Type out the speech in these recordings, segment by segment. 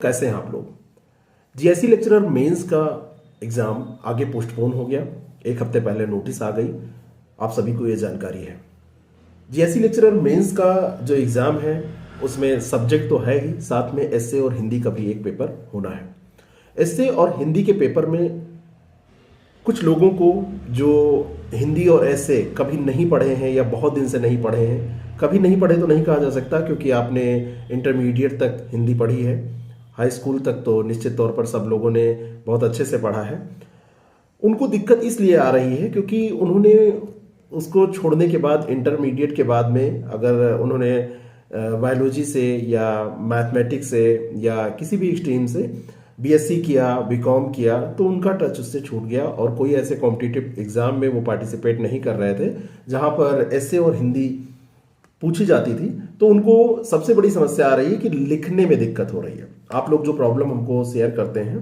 कैसे हैं आप लोग। जीएससी लेक्चरर मेंस का एग्ज़ाम आगे पोस्टपोन हो गया। एक हफ्ते पहले नोटिस आ गई, आप सभी को ये जानकारी है। जीएससी लेक्चरर मेंस का जो एग्ज़ाम है उसमें सब्जेक्ट तो है ही, साथ में एसए और हिंदी का भी एक पेपर होना है। एसए और हिंदी के पेपर में कुछ लोगों को जो हिंदी और एसए कभी नहीं पढ़े हैं या बहुत दिन से नहीं पढ़े हैं, कभी नहीं पढ़े तो नहीं कहा जा सकता क्योंकि आपने इंटरमीडिएट तक हिंदी पढ़ी है, हाई स्कूल तक तो निश्चित तौर पर सब लोगों ने बहुत अच्छे से पढ़ा है। उनको दिक्कत इसलिए आ रही है क्योंकि उन्होंने उसको छोड़ने के बाद इंटरमीडिएट के बाद में अगर उन्होंने बायोलॉजी से या मैथमेटिक्स से या किसी भी स्ट्रीम से बीएससी किया, बीकॉम किया, तो उनका टच उससे छूट गया और कोई ऐसे कॉम्पिटिटिव एग्जाम में वो पार्टिसिपेट नहीं कर रहे थे जहां पर एसए और हिंदी पूछी जाती थी। तो उनको सबसे बड़ी समस्या आ रही है कि लिखने में दिक्कत हो रही है। आप लोग जो प्रॉब्लम हमको शेयर करते हैं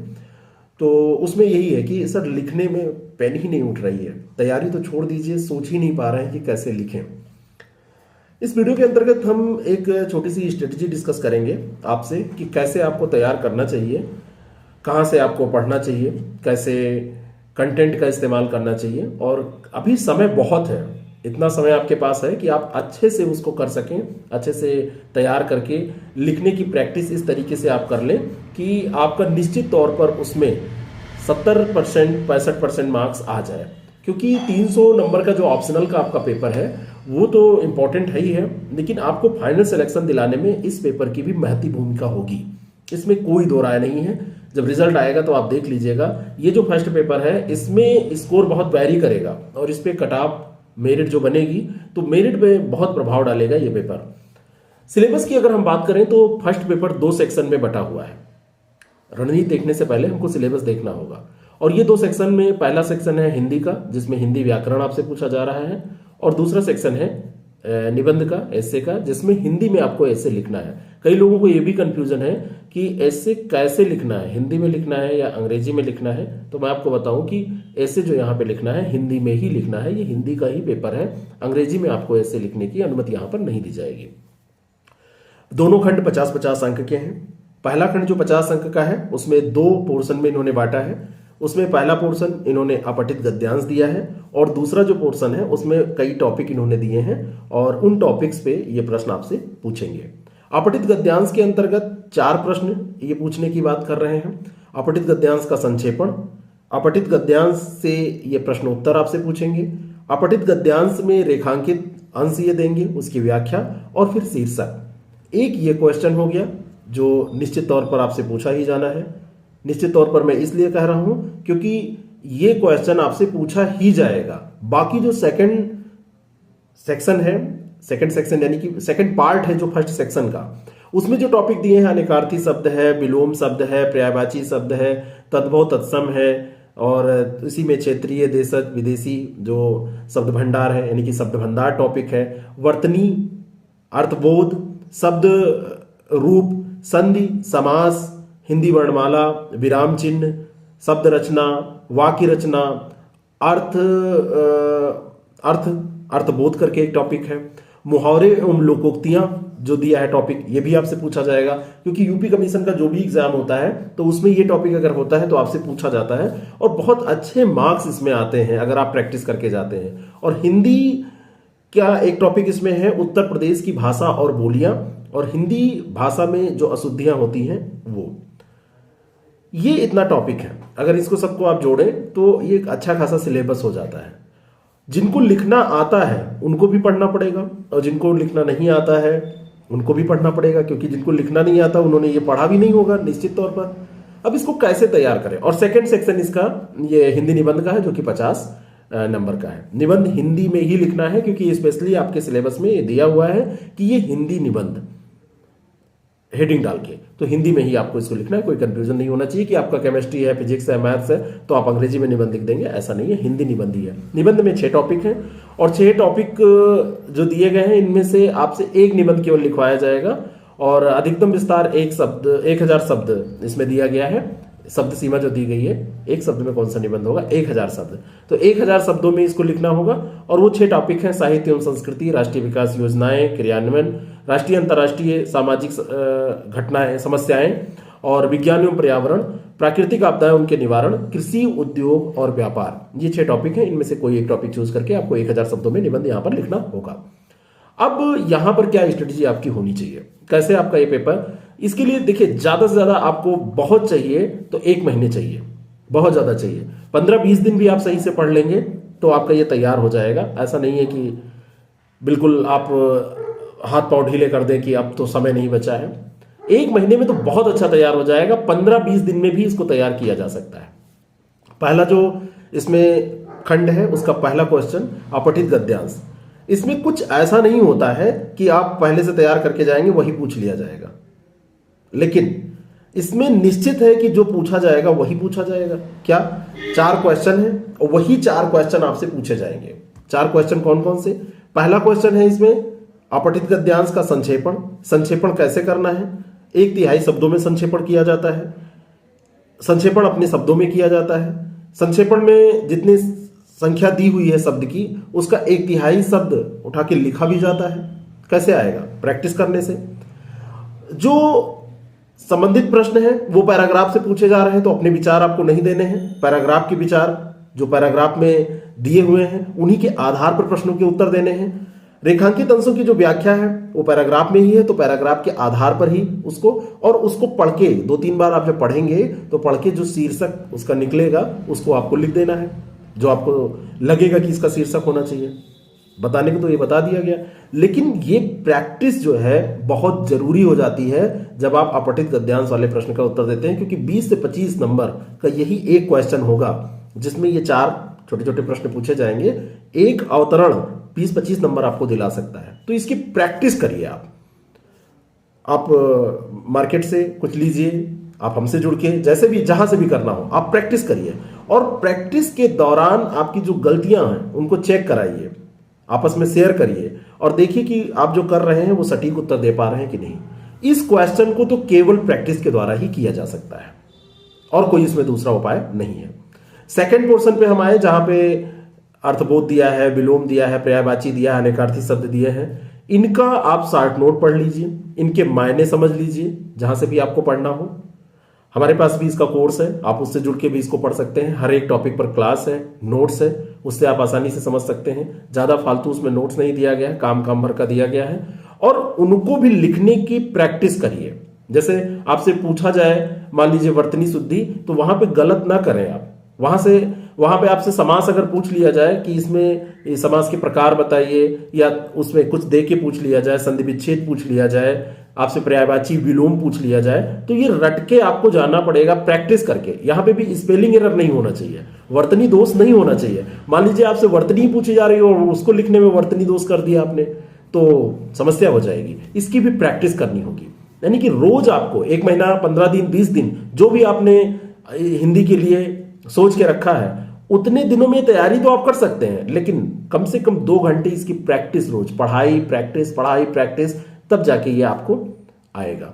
तो उसमें यही है कि सर लिखने में पेन ही नहीं उठ रही है, तैयारी तो छोड़ दीजिए, सोच ही नहीं पा रहे हैं कि कैसे लिखें। इस वीडियो के अंतर्गत हम एक छोटी सी स्ट्रेटजी डिस्कस करेंगे आपसे कि कैसे आपको तैयार करना चाहिए, कहाँ से आपको पढ़ना चाहिए, कैसे कंटेंट का इस्तेमाल करना चाहिए। और अभी समय बहुत है, इतना समय आपके पास है कि आप अच्छे से उसको कर सकें, अच्छे से तैयार करके लिखने की प्रैक्टिस इस तरीके से आप कर लें कि आपका निश्चित तौर पर उसमें 70% 65% मार्क्स आ जाए। क्योंकि 300 नंबर का जो ऑप्शनल का आपका पेपर है वो तो इम्पॉर्टेंट है ही है, लेकिन आपको फाइनल सिलेक्शन दिलाने में इस पेपर की भी महती भूमिका होगी, इसमें कोई दो राय नहीं है। जब रिजल्ट आएगा तो आप देख लीजिएगा, ये जो फर्स्ट पेपर है इसमें स्कोर बहुत वैरी करेगा और इस पे कट ऑफ मेरिट जो बनेगी तो मेरिट पे बहुत प्रभाव डालेगा ये पेपर। सिलेबस की अगर हम बात करें तो फर्स्ट पेपर 2 सेक्शन में बटा हुआ है। रणनीति देखने से पहले हमको सिलेबस देखना होगा और ये 2 सेक्शन में पहला सेक्शन है हिंदी का, जिसमें हिंदी व्याकरण आपसे पूछा जा रहा है, और दूसरा सेक्शन है निबंध का, एस्से का, जिसमें हिंदी में आपको एस्से लिखना है। कई लोगों को ये भी कंफ्यूजन है कि एस्से कैसे लिखना है, हिंदी में लिखना है या अंग्रेजी में लिखना है। तो मैं आपको बताऊं कि एस्से जो यहाँ पे लिखना है हिंदी में ही लिखना है, ये हिंदी का ही पेपर है, अंग्रेजी में आपको एस्से लिखने की अनुमति यहाँ पर नहीं दी जाएगी। दोनों खंड 50-50 अंक के हैं। पहला खंड जो 50 अंक का है उसमें 2 पोर्शन में इन्होंने बांटा है। उसमें पहला पोर्शन इन्होंने अपठित गद्यांश दिया है और दूसरा जो पोर्शन है उसमें कई टॉपिक इन्होंने दिए हैं और उन टॉपिक्स पे ये प्रश्न आपसे पूछेंगे। अपठित गद्यांश के अंतर्गत 4 प्रश्न ये पूछने की बात कर रहे हैं। अपठित गद्यांश का संक्षेपण, अपठित गद्यांश से ये प्रश्न उत्तर आपसे पूछेंगे, अपठित गद्यांश में रेखांकित अंश ये देंगे, उसकी व्याख्या और फिर शीर्षक। एक ये क्वेश्चन हो गया जो निश्चित तौर पर आपसे पूछा ही जाना है। निश्चित तौर पर मैं इसलिए कह रहा हूं क्योंकि ये क्वेश्चन आपसे पूछा ही जाएगा। बाकी जो सेकंड सेक्शन है, सेकंड सेक्शन यानी कि सेकंड पार्ट है जो फर्स्ट सेक्शन का, उसमें जो टॉपिक दिए हैं अनेकार्थी शब्द है, विलोम शब्द है, पर्यायवाची शब्द है, तद्भव तत्सम है और इसी में क्षेत्रीय देशज विदेशी जो शब्द भंडार है यानी कि शब्द भंडार टॉपिक है, वर्तनी, अर्थबोध, शब्द रूप, संधि, समास, हिंदी वर्णमाला, विराम चिन्ह, शब्द रचना, वाक्य रचना, अर्थबोध करके एक टॉपिक है, मुहावरे एवं लोकोक्तियां जो दिया है टॉपिक, ये भी आपसे पूछा जाएगा क्योंकि यूपी कमीशन का जो भी एग्जाम होता है तो उसमें ये टॉपिक अगर होता है तो आपसे पूछा जाता है और बहुत अच्छे मार्क्स इसमें आते हैं अगर आप प्रैक्टिस करके जाते हैं। और हिंदी क्या एक टॉपिक इसमें है, उत्तर प्रदेश की भाषा और बोलियां और हिंदी भाषा में जो अशुद्धियां होती हैं वो, ये इतना टॉपिक है। अगर इसको सबको आप जोड़ें तो ये एक अच्छा खासा सिलेबस हो जाता है। जिनको लिखना आता है उनको भी पढ़ना पड़ेगा और जिनको लिखना नहीं आता है उनको भी पढ़ना पड़ेगा, क्योंकि जिनको लिखना नहीं आता उन्होंने ये पढ़ा भी नहीं होगा निश्चित तौर पर। अब इसको कैसे तैयार करें। और सेकंड सेक्शन इसका ये हिंदी निबंध का है जो कि 50 नंबर का है। निबंध हिंदी में ही लिखना है क्योंकि स्पेशली आपके सिलेबस में ये दिया हुआ है कि ये हिंदी निबंध, हेडिंग डाल के, तो हिंदी में ही आपको इसको लिखना है। कोई कंफ्यूजन नहीं होना चाहिए कि आपका केमिस्ट्री है, फिजिक्स है, मैथ्स है तो आप अंग्रेजी में निबंध लिख देंगे, ऐसा नहीं है। हिंदी निबंध ही है। निबंध में 6 टॉपिक हैं और 6 टॉपिक जो दिए गए हैं इनमें से आपसे एक निबंध केवल लिखवाया जाएगा और अधिकतम विस्तार 1000 शब्द इसमें दिया गया है। शब्द सीमा जो दी गई है, एक शब्द में कौन सा निबंध होगा, 1000 शब्द, तो 1000 शब्दों में इसको लिखना होगा। और वो 6 टॉपिक हैं, साहित्य एवं संस्कृति, राष्ट्रीय विकास योजनाएं, क्रियान्वयन, राष्ट्रीय अंतर्राष्ट्रीय सामाजिक घटनाएं, समस्याएं और विज्ञान एवं पर्यावरण, प्राकृतिक आपदाएं उनके निवारण, कृषि, उद्योग और व्यापार। ये 6 टॉपिक हैं। इनमें से कोई एक टॉपिक चूज करके आपको 1000 शब्दों में निबंध यहां पर लिखना होगा। अब यहां पर क्या स्ट्रेटेजी आपकी होनी चाहिए, कैसे आपका ये पेपर, इसके लिए देखिए ज्यादा से ज्यादा आपको बहुत चाहिए तो 1 महीने चाहिए, बहुत ज्यादा चाहिए। 15-20 दिन भी आप सही से पढ़ लेंगे तो आपका ये तैयार हो जाएगा। ऐसा नहीं है कि बिल्कुल आप हाथ पांव ढीले कर दें कि अब तो समय नहीं बचा है। 1 महीने में तो बहुत अच्छा तैयार हो जाएगा। 15-20 दिन में भी इसको तैयार किया जा सकता है। पहला जो इसमें खंड है उसका पहला क्वेश्चन अपठित गद्यांश। इसमें कुछ ऐसा नहीं होता है कि आप पहले से तैयार करके जाएंगे वही पूछ लिया जाएगा, लेकिन इसमें निश्चित है कि जो पूछा जाएगा वही पूछा जाएगा। क्या 4 क्वेश्चन है और वही 4 क्वेश्चन आपसे पूछे जाएंगे। 4 क्वेश्चन कौन कौन से? पहला क्वेश्चन है इसमें अपठित गद्यांश का संक्षेपण। संक्षेपण कैसे करना है? 1/3 शब्दों में संक्षेपण किया जाता है। संक्षेपण अपने शब्दों में किया जाता है। संक्षेपण में जितनी संख्या दी हुई है शब्द की, उसका 1/3 शब्द उठा के लिखा भी जाता है। कैसे आएगा? प्रैक्टिस करने से। जो संबंधित प्रश्न है वो पैराग्राफ से पूछे जा रहे हैं तो अपने विचार आपको नहीं देने हैं। पैराग्राफ के विचार जो पैराग्राफ में दिए हुए हैं उन्हीं के आधार पर प्रश्नों के उत्तर देने हैं। रेखांकित अंशों की जो व्याख्या है वो पैराग्राफ में ही है, तो पैराग्राफ के आधार पर ही उसको पढ़ के 2-3 बार आप जब पढ़ेंगे तो पढ़ के जो शीर्षक उसका निकलेगा उसको आपको लिख देना है, जो आपको लगेगा कि इसका शीर्षक होना चाहिए। बताने को तो ये बता दिया गया, लेकिन ये प्रैक्टिस जो है बहुत जरूरी हो जाती है जब आप अपठित गद्यांश वाले प्रश्न का उत्तर देते हैं, क्योंकि 20 से 25 नंबर का यही एक क्वेश्चन होगा जिसमें ये 4 छोटे छोटे प्रश्न पूछे जाएंगे। एक अवतरण 20-25 नंबर आपको दिला सकता है, तो इसकी प्रैक्टिस करिए। आप मार्केट से कुछ लीजिए, आप हमसे जुड़ के जैसे भी जहां से भी करना हो आप प्रैक्टिस करिए, और प्रैक्टिस के दौरान आपकी जो गलतियां हैं उनको चेक कराइए, आपस में शेयर करिए और देखिए कि आप जो कर रहे हैं वो सटीक उत्तर दे पा रहे हैं कि नहीं। इस क्वेश्चन को तो केवल प्रैक्टिस के द्वारा ही किया जा सकता है और कोई इसमें दूसरा उपाय नहीं है। सेकंड पोर्शन पे हम आए जहां पे अर्थबोध दिया है, विलोम दिया है, पर्यायवाची दिया है, अनेकार्थी शब्द दिए हैं। इनका आप शॉर्ट नोट पढ़ लीजिए, इनके मायने समझ लीजिए जहां से भी आपको पढ़ना हो। हमारे पास भी इसका कोर्स है, आप उससे जुड़ के भी इसको पढ़ सकते हैं। हर एक टॉपिक पर क्लास है, नोट्स है, उससे आप आसानी से समझ सकते हैं। ज्यादा फालतू उसमें नोट्स नहीं दिया गया है, काम भर का दिया गया है। और उनको भी लिखने की प्रैक्टिस करिए। जैसे आपसे पूछा जाए मान लीजिए वर्तनी शुद्धि, तो वहां पे गलत ना करें आप। वहां पे आपसे समास अगर पूछ लिया जाए कि इसमें समास के प्रकार बताइए, या उसमें कुछ दे के पूछ लिया जाए, संधि विच्छेद पूछ लिया जाए, आपसे पर्यायवाची विलोम पूछ लिया जाए, तो ये रट के आपको जाना पड़ेगा प्रैक्टिस करके। यहां पे भी स्पेलिंग एरर नहीं होना चाहिए, वर्तनी दोष नहीं होना चाहिए। मान लीजिए आपसे वर्तनी पूछी जा रही हो और उसको लिखने में वर्तनी दोष कर दिया आपने, तो समस्या हो जाएगी। इसकी भी प्रैक्टिस करनी होगी। यानी कि रोज आपको 1 महीना, 15 दिन, 20 दिन, जो भी आपने हिंदी के लिए सोच के रखा है उतने दिनों में तैयारी तो आप कर सकते हैं, लेकिन कम से कम 2 घंटे इसकी प्रैक्टिस, रोज पढ़ाई प्रैक्टिस, तब जाके ये आपको आएगा।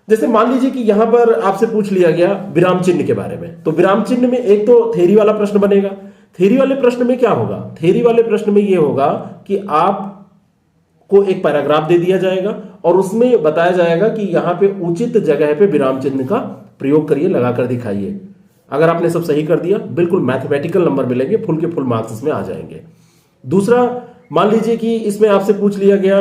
जैसे मान लीजिए कि यहां पर आपसे पूछ लिया गया विराम चिन्ह के बारे में, तो विराम चिन्ह में एक तो थ्योरी वाला प्रश्न बनेगा। थ्योरी वाले प्रश्न में क्या होगा? थ्योरी वाले प्रश्न में यह होगा कि आपको एक पैराग्राफ दे दिया जाएगा और उसमें बताया जाएगा कि यहां पे उचित जगह पे विराम चिन्ह का प्रयोग करिए, लगाकर दिखाइए। अगर आपने सब सही कर दिया, बिल्कुल मैथमेटिकल नंबर मिलेंगे, फुल के फुल मार्क्स इसमें आ जाएंगे। दूसरा, मान लीजिए कि इसमें आपसे पूछ लिया गया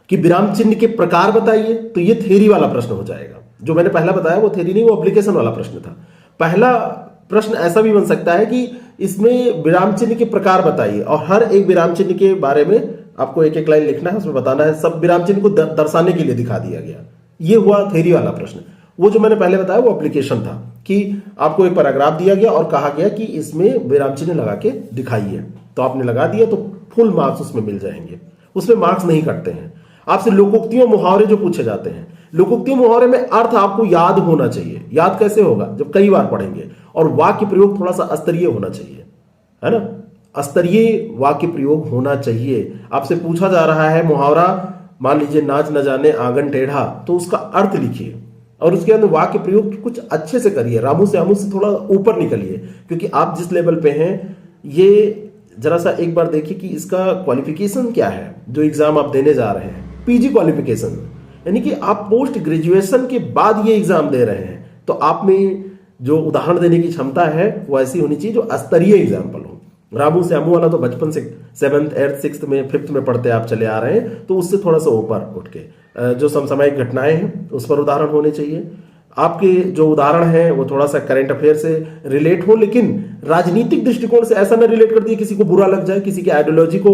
कि विराम चिन्ह के प्रकार बताइए, तो ये थ्योरी वाला प्रश्न हो जाएगा। जो मैंने पहला बताया वो थ्योरी नहीं, वो एप्लीकेशन वाला प्रश्न था। पहला प्रश्न ऐसा भी बन सकता है कि इसमें विराम चिन्ह के प्रकार बताइए, और हर एक विराम चिन्ह के बारे में आपको एक एक लाइन लिखना है, उसमें बताना है। सब विराम चिन्ह को दर्शाने के लिए दिखा दिया गया। ये हुआ थ्योरी वाला प्रश्न। वो जो मैंने पहले बताया वो एप्लीकेशन था कि आपको एक पैराग्राफ दिया गया और कहा गया कि इसमें विराम चिन्ह लगा के दिखाइए, तो आपने लगा दिया तो फुल मार्क्स उसमें मिल जाएंगे। उसमें मार्क्स नहीं कटते हैं। आपसे लोकोक्तियों मुहावरे जो पूछे जाते हैं, लोकोक्तियों मुहावरे में अर्थ आपको याद होना चाहिए। याद कैसे होगा? जब कई बार पढ़ेंगे। और वाक्य प्रयोग थोड़ा सा स्तरीय होना चाहिए, है ना? स्तरीय वाक्य प्रयोग होना चाहिए। आपसे पूछा जा रहा है मुहावरा, मान लीजिए नाच न जाने आंगन टेढ़ा, तो उसका अर्थ लिखिए और उसके अंदर वाक्य प्रयोग कुछ अच्छे से करिए। रामू से आमू से थोड़ा ऊपर निकलिए, क्योंकि आप जिस लेवल पे हैं, ये जरा सा एक बार देखिए कि इसका क्वालिफिकेशन क्या है जो एग्जाम आप देने जा रहे हैं। पीजी क्वालिफिकेशन, यानी कि आप पोस्ट ग्रेजुएशन के बाद ये एग्जाम दे रहे हैं, तो आप में जो उदाहरण देने की क्षमता है वो ऐसी होनी चाहिए जो स्तरीय एग्जाम्पल हो। रामू श्यामू वाला तो बचपन से 7th 8th 6th में 5th में पढ़ते आप चले आ रहे हैं, तो उससे थोड़ा सा ऊपर उठ के जो समसामयिक घटनाएं हैं उस पर उदाहरण होने चाहिए। आपके जो उदाहरण है वो थोड़ा सा करंट अफेयर से रिलेट हो, लेकिन राजनीतिक दृष्टिकोण से ऐसा ना रिलेट कर दिए किसी को बुरा लग जाए, किसी की आइडियोलॉजी को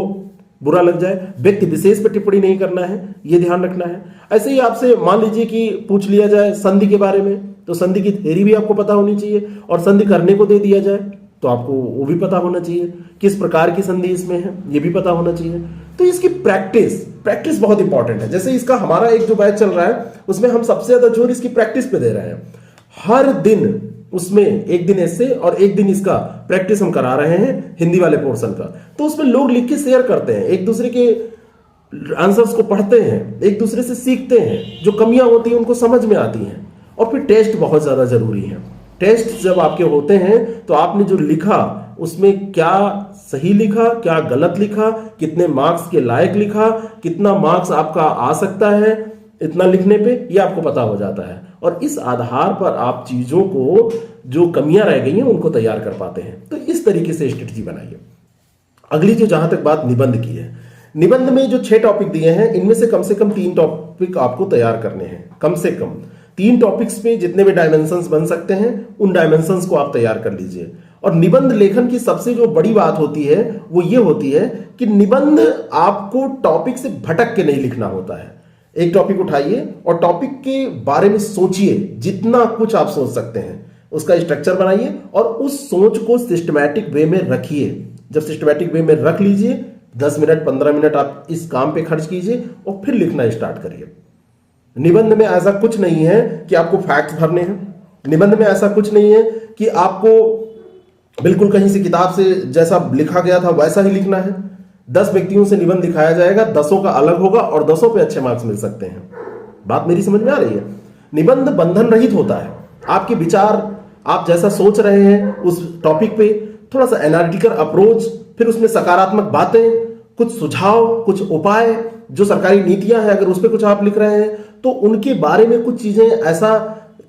बुरा लग जाए, व्यक्ति विशेष पर टिप्पणी नहीं करना है, ये ध्यान रखना है। ऐसे ही आपसे मान लीजिए कि पूछ लिया जाए संधि के बारे में, तो संधि की थ्योरी भी आपको पता होनी चाहिए, और संधि करने को दे दिया जाए तो आपको वो भी पता होना चाहिए, किस प्रकार की संधि इसमें है ये भी पता होना चाहिए। तो इसकी प्रैक्टिस बहुत इंपॉर्टेंट है। जैसे इसका हमारा एक जो बैच चल रहा है उसमें हम सबसे ज्यादा जोर इसकी प्रैक्टिस पे दे रहे हैं। हर दिन उसमें एक दिन ऐसे और एक दिन इसका प्रैक्टिस हम करा रहे हैं हिंदी वाले पोर्शन का। तो उसमें लोग लिख के शेयर करते हैं, एक दूसरे के आंसर्स को पढ़ते हैं, एक दूसरे से सीखते हैं, जो कमियां होती हैं उनको समझ में आती हैं। और फिर टेस्ट बहुत ज्यादा जरूरी है। टेस्ट जब आपके होते हैं तो आपने जो लिखा उसमें क्या सही लिखा, क्या गलत लिखा, कितने मार्क्स के लायक लिखा, कितना मार्क्स आपका आ सकता है इतना लिखने पे, ये आपको पता हो जाता है। और इस आधार पर आप चीजों को जो कमियां रह गई हैं उनको तैयार कर पाते हैं। तो इस तरीके से स्ट्रेटजी बनाइए। अगली जो जहां तक बात निबंध की है, निबंध में जो 6 टॉपिक दिए हैं इनमें से कम 3 टॉपिक आपको तैयार करने हैं। कम से कम 3 टॉपिक्स पे जितने भी डायमेंशंस बन सकते हैं उन डायमेंशंस को आप तैयार कर लीजिए। और निबंध लेखन की सबसे जो बड़ी बात होती है वो ये होती है कि निबंध आपको टॉपिक से भटक के नहीं लिखना होता है। एक टॉपिक उठाइए और टॉपिक के बारे में सोचिए, जितना कुछ आप सोच सकते हैं उसका स्ट्रक्चर बनाइए और उस सोच को सिस्टमैटिक वे में रखिए। जब सिस्टमैटिक वे में रख लीजिए 10 मिनट 15 मिनट आप इस काम पे खर्च कीजिए और फिर लिखना स्टार्ट करिए। निबंध में ऐसा कुछ नहीं है कि आपको फैक्ट्स भरने हैं। निबंध में ऐसा कुछ नहीं है कि आपको बिल्कुल कहीं से किताब से जैसा लिखा गया था वैसा ही लिखना है। 10 व्यक्तियों से निबंध लिखाया जाएगा, 10 का अलग होगा और 10 पे अच्छे मार्क्स मिल सकते हैं। बात मेरी समझ में आ रही है? निबंध बंधन रहित होता है। आपके विचार, आप जैसा सोच रहे हैं उस टॉपिक पे थोड़ा सा एनालिटिकल अप्रोच, फिर उसमें सकारात्मक बातें, कुछ सुझाव, कुछ उपाय, जो सरकारी नीतियां हैं अगर उस पर कुछ आप लिख रहे हैं तो उनके बारे में कुछ चीजें ऐसा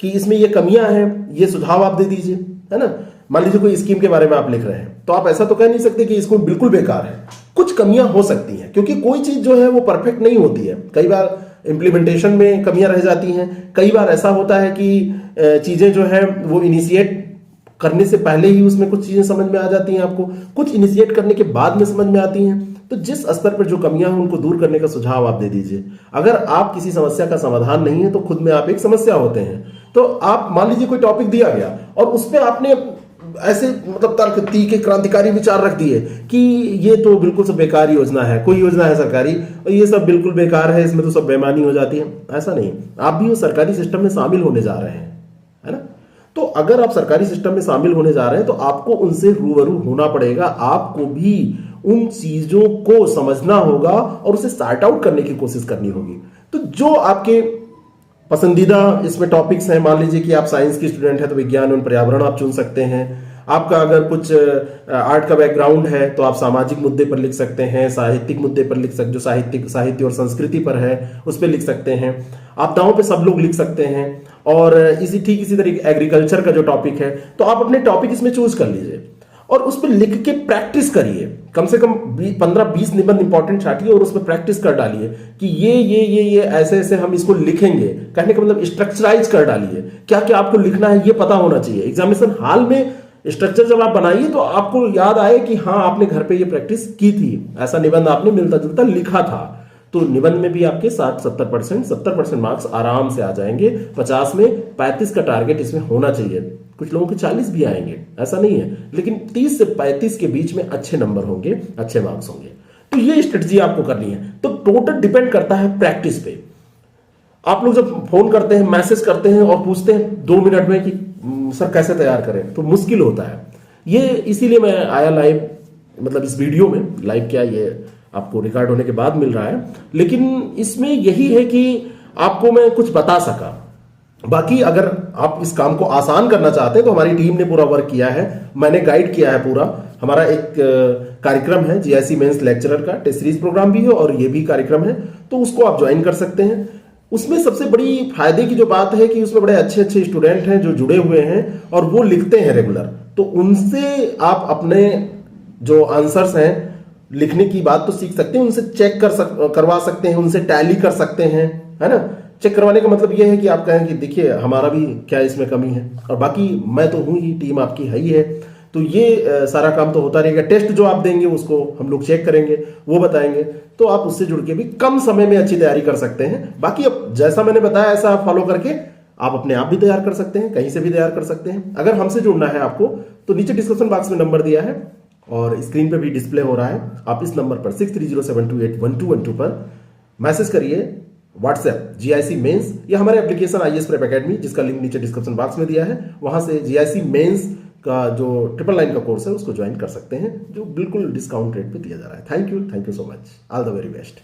कि इसमें ये कमियां हैं, ये सुझाव आप दे दीजिए, है ना। मान लीजिए कोई स्कीम के बारे में आप लिख रहे हैं तो आप ऐसा तो कह नहीं सकते कि स्कीम बिल्कुल बेकार है। कुछ कमियां हो सकती हैं क्योंकि कोई चीज जो है वो परफेक्ट नहीं होती है। कई बार इंप्लीमेंटेशन में कमियां रह जाती हैं। कई बार ऐसा होता है कि चीजें जो है वो इनिशिएट करने से पहले ही उसमें कुछ चीजें समझ में आ जाती हैं आपको, कुछ इनिशिएट करने के बाद में समझ में आती हैं। तो जिस स्तर पर जो कमियां हैं उनको दूर करने का सुझाव आप दे दीजिए। अगर आप किसी समस्या का समाधान नहीं है तो खुद में आप एक समस्या होते हैं। तो आप मान लीजिए कोई टॉपिक दिया गया और उस पर आपने ऐसे मतलब तर्क तीखे क्रांतिकारी विचार रख दिए कि ये तो बिल्कुल सब बेकार योजना है, कोई योजना है सरकारी और ये सब बिल्कुल बेकार है, इसमें तो सब बेईमानी हो जाती है। ऐसा नहीं, आप भी उस सरकारी सिस्टम में शामिल होने जा रहे हैं, है ना। तो अगर आप सरकारी सिस्टम में शामिल होने जा रहे हैं तो आपको उनसे रूबरू होना पड़ेगा। आपको भी उन चीजों को समझना होगा और उसे सॉर्ट आउट करने की कोशिश करनी होगी। तो जो आपके पसंदीदा इसमें टॉपिक्स हैं, मान लीजिए कि आप साइंस की स्टूडेंट है तो विज्ञान और पर्यावरण आप चुन सकते हैं। आपका अगर कुछ आर्ट का बैकग्राउंड है तो आप सामाजिक मुद्दे पर लिख सकते हैं, साहित्यिक मुद्दे पर लिख सकते, जो साहित्य और संस्कृति पर है उस पर लिख सकते हैं। आपदाओं पे सब लोग लिख सकते हैं। और इसी तरीके एग्रीकल्चर का जो टॉपिक है तो आप अपने टॉपिक इसमें चूज कर लीजिए और उस पर लिख के प्रैक्टिस करिए। कम से कम 15-20 निबंध इंपॉर्टेंट छाटिए और उसमें प्रैक्टिस कर डालिए कि ये ऐसे हम इसको लिखेंगे। कहने का मतलब स्ट्रक्चराइज कर डालिए, क्या क्या आपको लिखना है ये पता होना चाहिए। एग्जामिनेशन हॉल में स्ट्रक्चर जब आप बनाइए तो आपको याद आए कि हाँ आपने घर पे ये प्रैक्टिस की थी, ऐसा निबंध आपने मिलता जुलता लिखा था। तो निबंध में भी आपके 70% मार्क्स आराम से आ जाएंगे। 50 में 35 का टारगेट इसमें होना चाहिए। कुछ लोगों के 40 भी आएंगे, ऐसा नहीं है, लेकिन 30 से 35 के बीच में अच्छे नंबर होंगे, अच्छे मार्क्स होंगे। तो ये स्ट्रेटजी आपको करनी है। तो टोटल डिपेंड करता है प्रैक्टिस पे। आप लोग जब फोन करते हैं, मैसेज करते हैं और पूछते हैं 2 मिनट में कि सर कैसे तैयार करें, तो मुश्किल होता है ये। इसीलिए मैं आया लाइव, मतलब इस वीडियो में लाइव, क्या ये आपको रिकॉर्ड होने के बाद मिल रहा है, लेकिन इसमें यही है कि आपको मैं कुछ बता सका। बाकी अगर आप इस काम को आसान करना चाहते हैं तो हमारी टीम ने पूरा वर्क किया है, मैंने गाइड किया है पूरा। हमारा एक कार्यक्रम है जीआईसी मेंस लेक्चरर का, टेस्ट सीरीज प्रोग्राम भी है और ये भी कार्यक्रम है, तो उसको आप ज्वाइन कर सकते हैं। उसमें सबसे बड़ी फायदे की जो बात है कि उसमें बड़े अच्छे अच्छे स्टूडेंट हैं जो जुड़े हुए हैं और वो लिखते हैं रेगुलर, तो उनसे आप अपने जो आंसर्स हैं लिखने की बात तो सीख सकते हैं, उनसे चेक करवा सकते हैं, उनसे टैली कर सकते हैं, है ना। चेक करवाने का मतलब ये है कि आप कहें कि देखिए हमारा भी क्या इसमें कमी है, और बाकी मैं तो हूं ही, टीम आपकी है ही है, तो ये सारा काम तो होता रहेगा। टेस्ट जो आप देंगे उसको हम लोग चेक करेंगे, वो बताएंगे, तो आप उससे जुड़ के भी कम समय में अच्छी तैयारी कर सकते हैं। बाकी अब जैसा मैंने बताया ऐसा आप फॉलो करके आप अपने आप भी तैयार कर सकते हैं, कहीं से भी तैयार कर सकते हैं। अगर हमसे जुड़ना है आपको तो नीचे डिस्क्रिप्शन बॉक्स में नंबर दिया है और स्क्रीन पे भी डिस्प्ले हो रहा है, आप इस नंबर पर 6307281212 पर मैसेज करिए, व्हाट्सएप जीआईसी मेंस या हमारे एप्लीकेशन आईएएस प्रेप एकेडमी, जिसका लिंक नीचे डिस्क्रिप्शन बॉक्स में दिया है, वहां से जीआईसी मेंस का जो 999 का कोर्स है उसको ज्वाइन कर सकते हैं, जो बिल्कुल डिस्काउंट रेट पे दिया जा रहा है। Thank you so much, all the very best.